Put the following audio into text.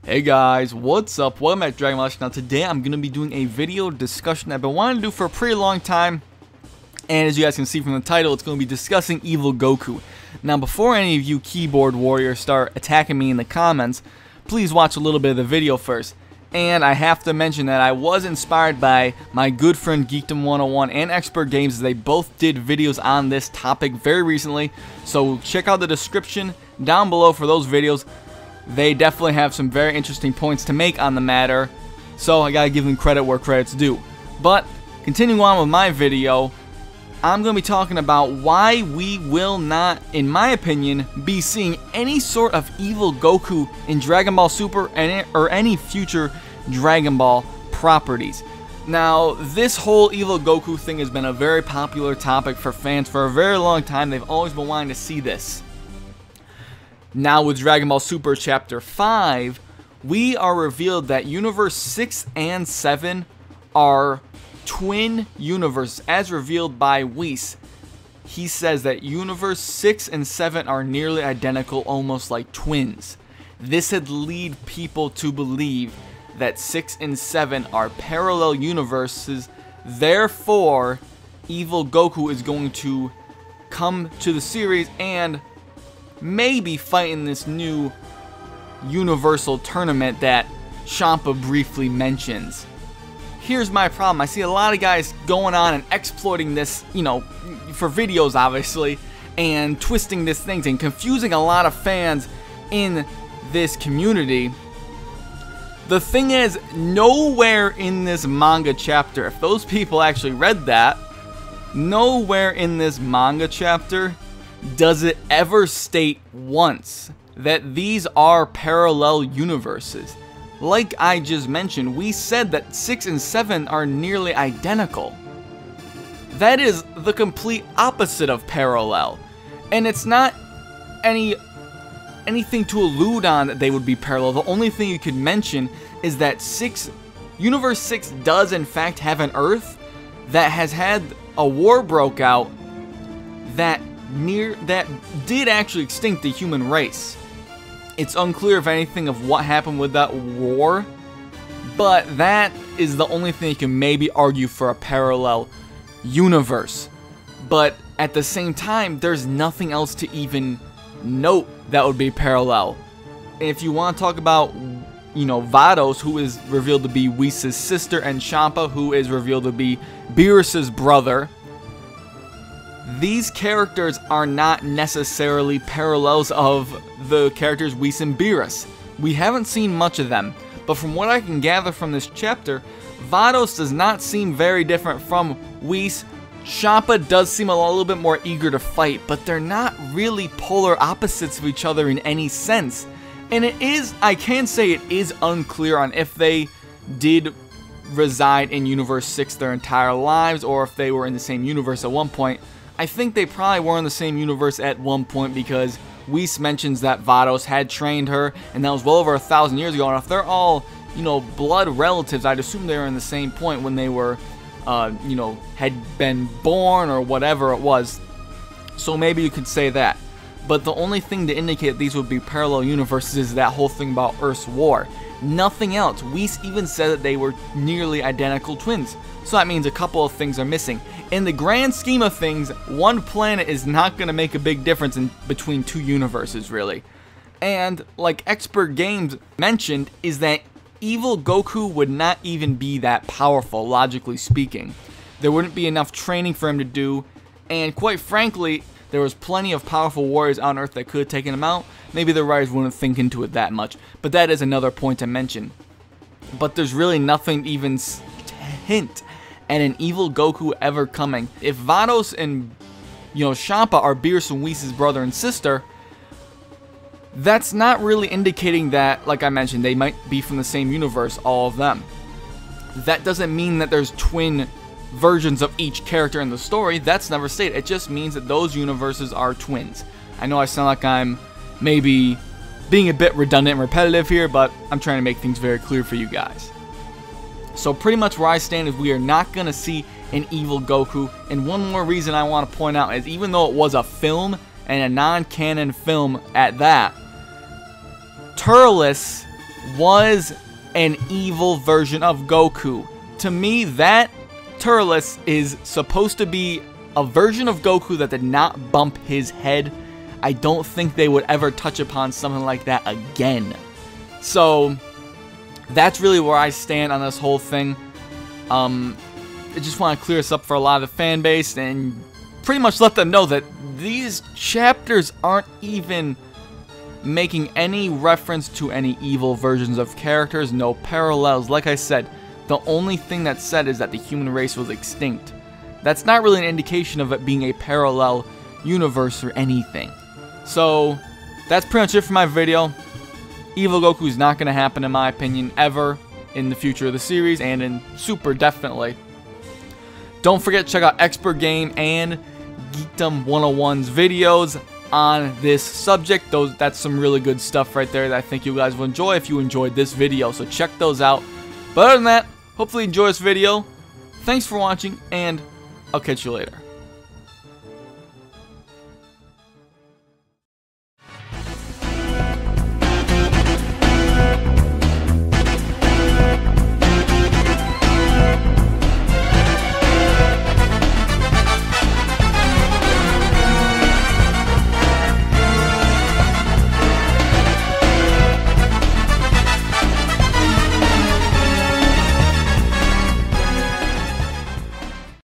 Hey guys, what's up? Welcome back to Dragon Ball. Now today I'm going to be doing a video discussion I've been wanting to do for a pretty long time. And as you guys can see from the title, it's going to be discussing Evil Goku. Now before any of you keyboard warriors start attacking me in the comments, please watch a little bit of the video first. And I have to mention that I was inspired by my good friend Geekdom 101 and Expert Games, as they both did videos on this topic very recently. So check out the description down below for those videos. They definitely have some very interesting points to make on the matter, so I gotta give them credit where credit's due. But continuing on with my video, I'm gonna be talking about why we will not, in my opinion, be seeing any sort of Evil Goku in Dragon Ball Super or any future Dragon Ball properties. Now, this whole Evil Goku thing has been a very popular topic for fans for a very long time. They've always been wanting to see this. Now with Dragon Ball Super Chapter 5, we are revealed that Universe 6 and 7 are twin universes, as revealed by Whis. He says that Universe 6 and 7 are nearly identical, almost like twins. This had led people to believe that 6 and 7 are parallel universes, therefore Evil Goku is going to come to the series and maybe fighting this new universal tournament that Champa briefly mentions. Here's my problem. I see a lot of guys going on and exploiting this, for videos obviously, and twisting these things and confusing a lot of fans in this community. The thing is, nowhere in this manga chapter, if those people actually read that, nowhere in this manga chapter does it ever state once that these are parallel universes. Like I just mentioned, we said that 6 and 7 are nearly identical. That is the complete opposite of parallel. And it's not anything to allude on that they would be parallel. The only thing you could mention is that Universe 6 does in fact have an Earth that has had a war broke out that did actually extinct the human race. It's unclear if anything of what happened with that war, but that is the only thing you can maybe argue for a parallel universe. But at the same time, there's nothing else to even note that would be parallel. And if you want to talk about, Vados, who is revealed to be Whis' sister, and Champa, who is revealed to be Beerus' brother, these characters are not necessarily parallels of the characters Whis and Beerus. We haven't seen much of them, but from what I can gather from this chapter, Vados does not seem very different from Whis. Champa does seem a little bit more eager to fight, but they're not really polar opposites of each other in any sense. And I can say it is unclear on if they did reside in Universe 6 their entire lives, or if they were in the same universe at one point. I think they probably were in the same universe at one point, because Whis mentions that Vados had trained her, and that was well over 1,000 years ago. And if they're all, blood relatives, I'd assume they were in the same point when they were, had been born or whatever it was. So maybe you could say that. But the only thing to indicate these would be parallel universes is that whole thing about Earth's war. Nothing else. Whis even said that they were nearly identical twins. So that means a couple of things are missing. In the grand scheme of things, one planet is not going to make a big difference between two universes, really. And like Expert Games mentioned, is that Evil Goku would not even be that powerful, logically speaking. There wouldn't be enough training for him to do, and quite frankly, there was plenty of powerful warriors on Earth that could have taken him out. Maybe the writers wouldn't think into it that much, but that is another point to mention. But there's really nothing even hint at an Evil Goku ever coming. If Vados and Champa are Beerus and Whis' brother and sister, that's not really indicating that, like I mentioned, they might be from the same universe, all of them. That doesn't mean that there's twin versions of each character in the story. That's never stated. It just means that those universes are twins. I know I sound like I'm maybe being a bit redundant and repetitive here, but I'm trying to make things very clear for you guys. So pretty much where I stand is we are not going to see an Evil Goku. And one more reason I want to point out is, even though it was a film and a non-canon film at that, Turles was an evil version of Goku. To me, that Turles is supposed to be a version of Goku that did not bump his head. I don't think they would ever touch upon something like that again. So that's really where I stand on this whole thing. I just want to clear this up for a lot of the fan base and pretty much let them know that these chapters aren't even making any reference to any evil versions of characters, no parallels. Like I said, the only thing that's said is that the human race was extinct. That's not really an indication of it being a parallel universe or anything. So that's pretty much it for my video. Evil Goku is not going to happen, in my opinion, ever in the future of the series, and in Super definitely. Don't forget to check out Expert Game and Geekdom 101's videos on this subject. That's some really good stuff right there that I think you guys will enjoy if you enjoyed this video. So check those out. But other than that, hopefully you enjoy this video. Thanks for watching, and I'll catch you later.